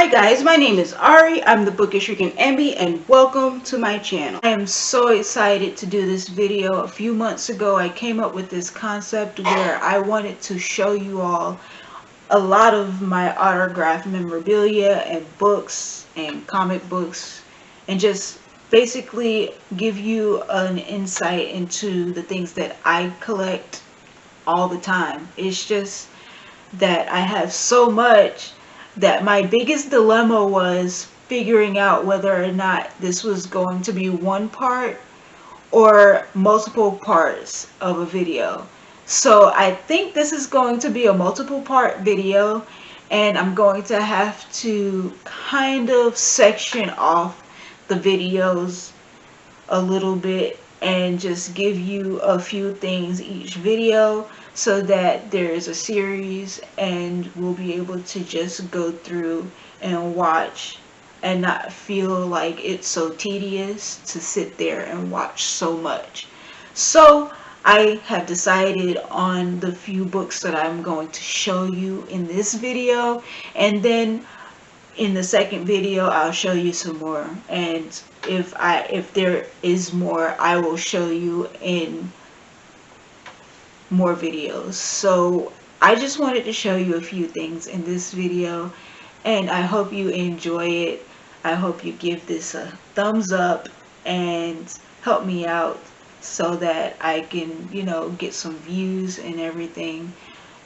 Hi guys, my name is Ari. I'm the Bookish Rican Emby and welcome to my channel. I am so excited to do this video. A few months ago I came up with this concept where I wanted to show you all a lot of my autographed memorabilia and books and comic books and just basically give you an insight into the things that I collect all the time. It's just that I have so much that my biggest dilemma was figuring out whether or not this was going to be one part or multiple parts of a video. So I think this is going to be a multiple part video, and I'm going to have to kind of section off the videos a little bit and just give you a few things each video so that there is a series and we'll be able to just go through and watch and not feel like it's so tedious to sit there and watch so much. So I have decided on the few books that I'm going to show you in this video, and then in the second video I'll show you some more, and if there is more I will show you in more videos. So I just wanted to show you a few things in this video, and I hope you enjoy it. I hope you give this a thumbs up and help me out so that I can, get some views and everything.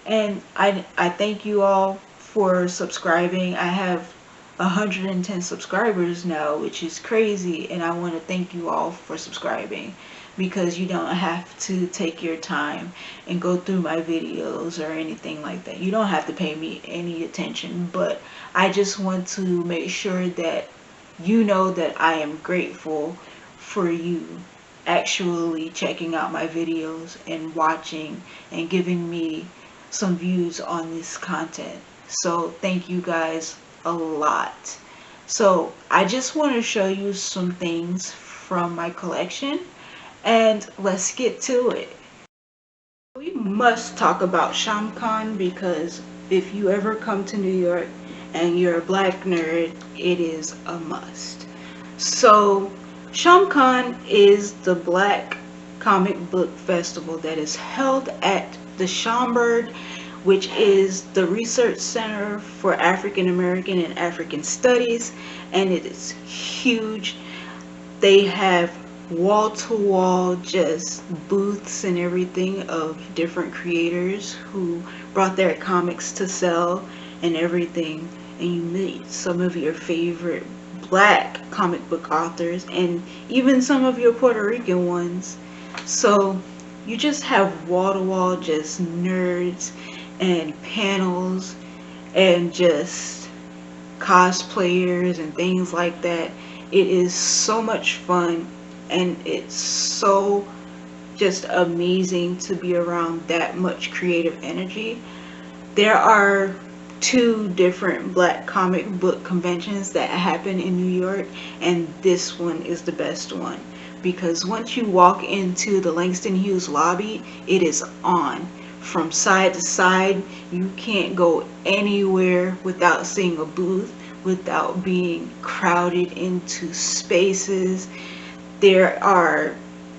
And I thank you all for subscribing. I have 110 subscribers now, which is crazy, and I want to thank you all for subscribing, because you don't have to take your time and go through my videos or anything like that. You don't have to pay me any attention, but I just want to make sure that you know that I am grateful for you actually checking out my videos and watching and giving me some views on this content. So thank you guys a lot. So I just want to show you some things from my collection, and let's get to it. We must talk about ShamCon, because if you ever come to New York and you're a black nerd, it is a must. So ShamCon is the Black Comic Book Festival that is held at the Schomburg, which is the Research Center for African American and African Studies, and it is huge. They have wall-to-wall just booths and everything of different creators who brought their comics to sell and everything, and you meet some of your favorite black comic book authors and even some of your Puerto Rican ones. So you just have wall-to-wall just nerds and panels and just cosplayers and things like that. It is so much fun, and it's so just amazing to be around that much creative energy. There are 2 different black comic book conventions that happen in New York, and this one is the best one, because once you walk into the Langston Hughes lobby, it is on from side to side. You can't go anywhere without seeing a booth, without being crowded into spaces. There are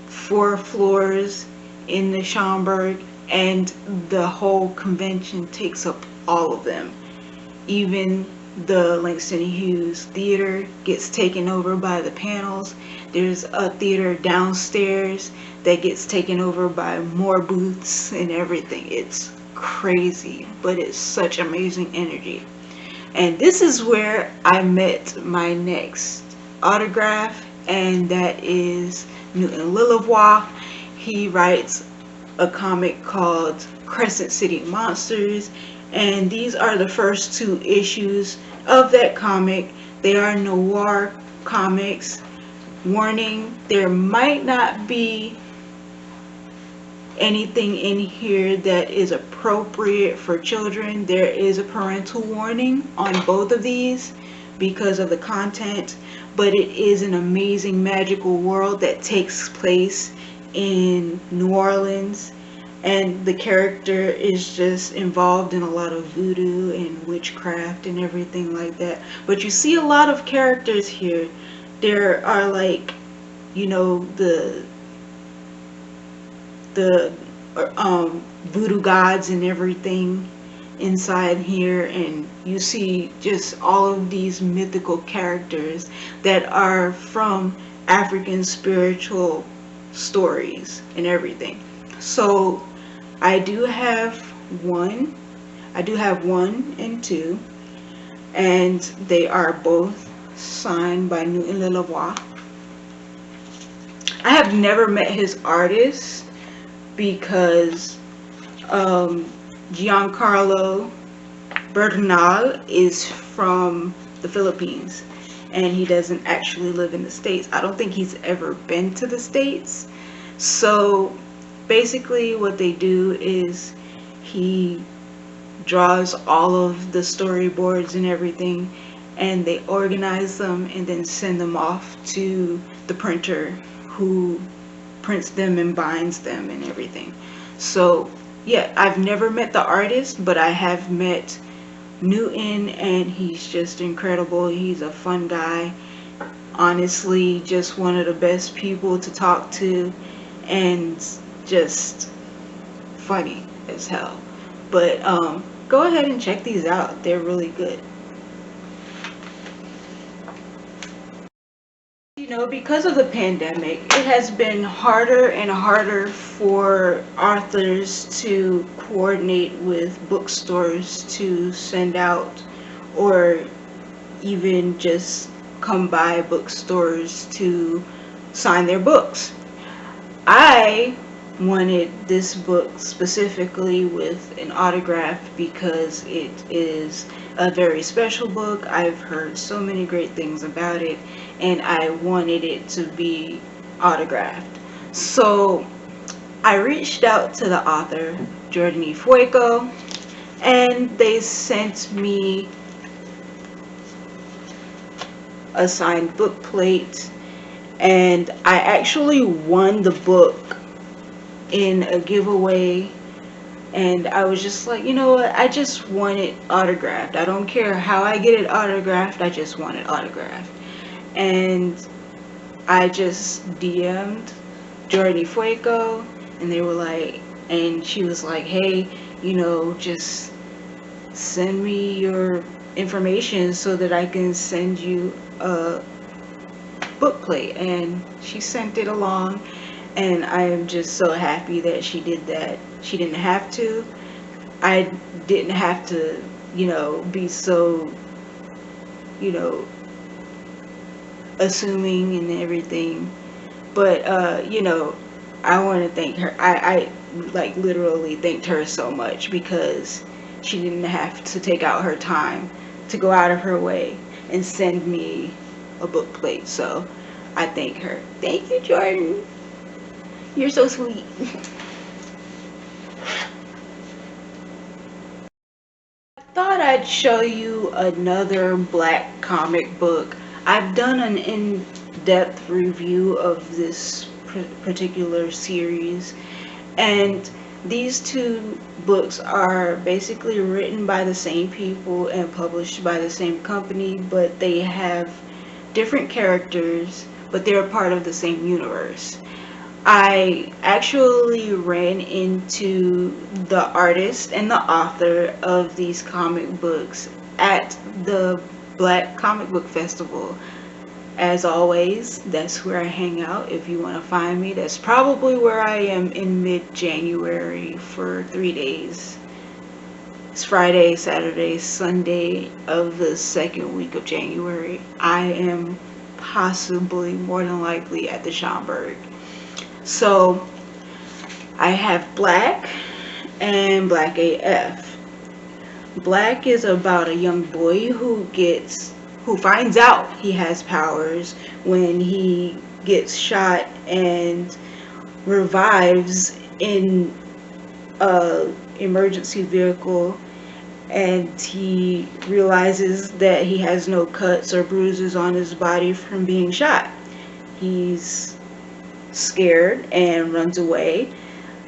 4 floors in the Schomburg, and the whole convention takes up all of them. Even the Langston Hughes Theater gets taken over by the panels. There's a theater downstairs that gets taken over by more booths and everything. It's crazy, but it's such amazing energy. And this is where I met my next autograph, and that is Newton Lillewa. He writes a comic called Crescent City Monsters, and these are the first 2 issues of that comic. They are noir comics. Warning, there might not be anything in here that is appropriate for children. There is a parental warning on both of these because of the content, but it is an amazing magical world that takes place in New Orleans, and the character is just involved in a lot of voodoo and witchcraft and everything like that. But you see a lot of characters here. There are like, you know, the voodoo gods and everything inside here, and you see just all of these mythical characters that are from African spiritual stories and everything. So I do have one. I do have 1 and 2, and they are both signed by Newton Lillewa. I have never met his artist because Giancarlo Bernal is from the Philippines, and he doesn't actually live in the States. I don't think he's ever been to the States. So basically what they do is he draws all of the storyboards and everything, and they organize them and then send them off to the printer who prints them and binds them and everything. So yeah, I've never met the artist, but I have met Newton, and he's just incredible. He's a fun guy. Honestly, just one of the best people to talk to, and just funny as hell. But go ahead and check these out. They're really good. You know, because of the pandemic, it has been harder and harder for authors to coordinate with bookstores to send out, or even just come by bookstores to sign their books. I wanted this book specifically with an autograph because it is a very special book. I've heard so many great things about it, and I wanted it to be autographed. So I reached out to the author, Jordan E. Fueco, and they sent me a signed book plate, and I actually won the book in a giveaway, and I was just like, you know what, I just want it autographed. I don't care how I get it autographed, I just want it autographed. And I just DM'd Jordan Fueco, and they were like, and she was like, hey, you know, just send me your information so that I can send you a book plate. And she sent it along, and I am just so happy that she did that. She didn't have to. I didn't have to, you know, be so, you know, assuming and everything. But you know, I want to thank her. I like literally thanked her so much, because she didn't have to take out her time to go out of her way and send me a book plate. So I thank her. Thank you, Jordan. You're so sweet. I thought I'd show you another black comic book. I've done an in-depth review of this particular series, and these 2 books are basically written by the same people and published by the same company, but they have different characters, but they're a part of the same universe. I actually ran into the artist and the author of these comic books at the Black Comic Book Festival. As always, that's where I hang out. If you want to find me, that's probably where I am in mid-January for 3 days. It's Friday, Saturday, Sunday of the 2nd week of January. I am possibly, more than likely, at the Schomburg. So I have Black and Black AF. Black is about a young boy who finds out he has powers when he gets shot and revives in a emergency vehicle, and he realizes that he has no cuts or bruises on his body from being shot. He's scared and runs away,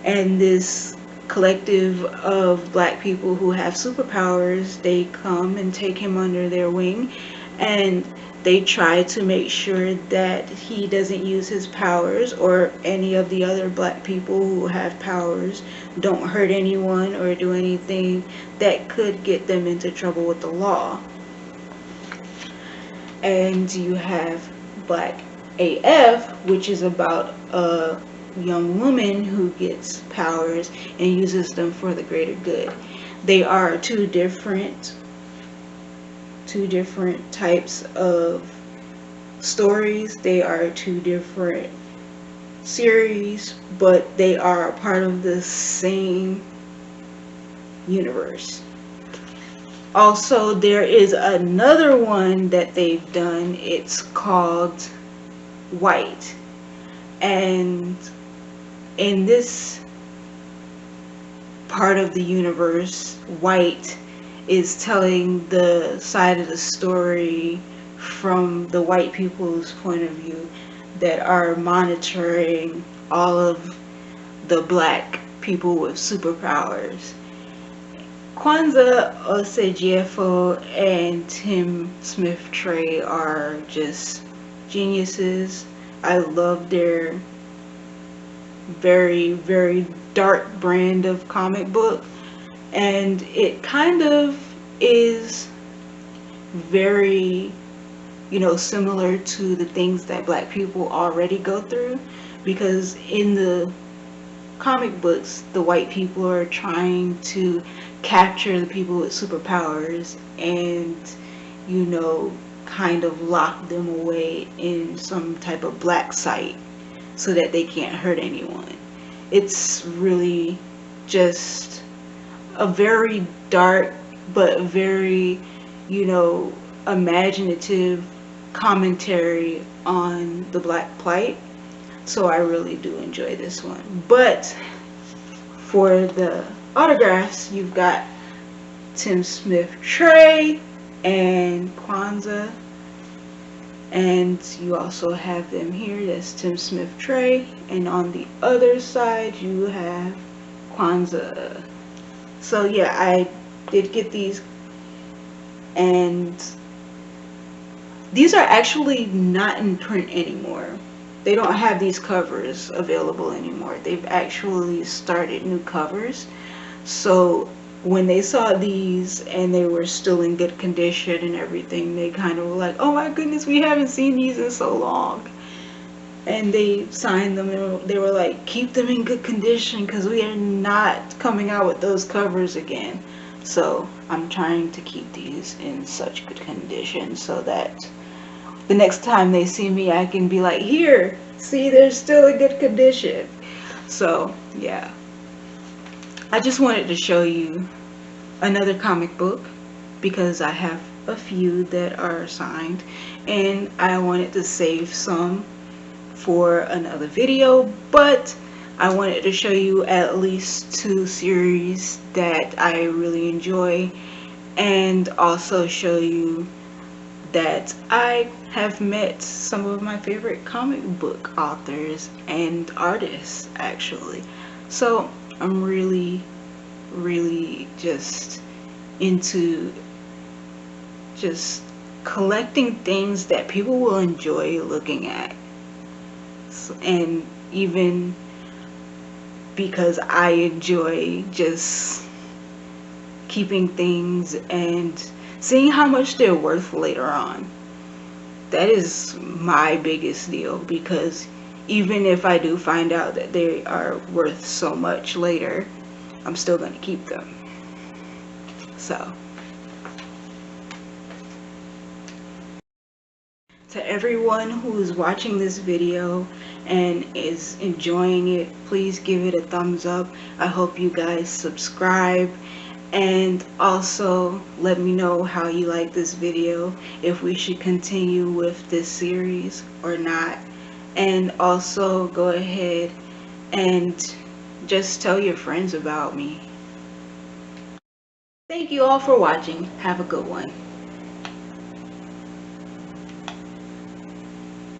and this collective of black people who have superpowers. They come and take him under their wing, and they try to make sure that he doesn't use his powers, or any of the other black people who have powers don't hurt anyone or do anything that could get them into trouble with the law. And you have Black AF, which is about a young woman who gets powers and uses them for the greater good. They are two different types of stories. They are two different series, but they are a part of the same universe. Also, there is another one that they've done. It's called White, and in this part of the universe, White is telling the side of the story from the white people's point of view that are monitoring all of the black people with superpowers. Kwanzaa Osejefo and Tim Smith-Trey are just geniuses. I love their very, very dark brand of comic book, and it kind of is very, similar to the things that black people already go through, because in the comic books, the white people are trying to capture the people with superpowers and, kind of lock them away in some type of black site so that they can't hurt anyone. It's really just a very dark but very, imaginative commentary on the black plight. So I really do enjoy this one. But for the autographs, you've got Tim Smith-Trey and Kwanzaa, and you also have them here. That's Tim Smith-Trey, and on the other side you have Kwanzaa. So yeah, I did get these, and these are actually not in print anymore. They don't have these covers available anymore. They've actually started new covers. So when they saw these and they were still in good condition and everything, they kind of were like, oh my goodness, we haven't seen these in so long. And they signed them, and they were like, keep them in good condition because we are not coming out with those covers again. So I'm trying to keep these in such good condition so that the next time they see me, I can be like, here, see, they're still in good condition. So yeah, I just wanted to show you another comic book because I have a few that are signed, and I wanted to save some for another video, but I wanted to show you at least two series that I really enjoy, and also show you that I have met some of my favorite comic book authors and artists actually. So I'm really just into just collecting things that people will enjoy looking at, and even because I enjoy just keeping things and seeing how much they're worth later on. That is my biggest deal, because even if I do find out that they are worth so much later, I'm still going to keep them. So to everyone who is watching this video and is enjoying it, please give it a thumbs up. I hope you guys subscribe, and also let me know how you like this video, if we should continue with this series or not. And also go ahead and just tell your friends about me. Thank you all for watching. Have a good one.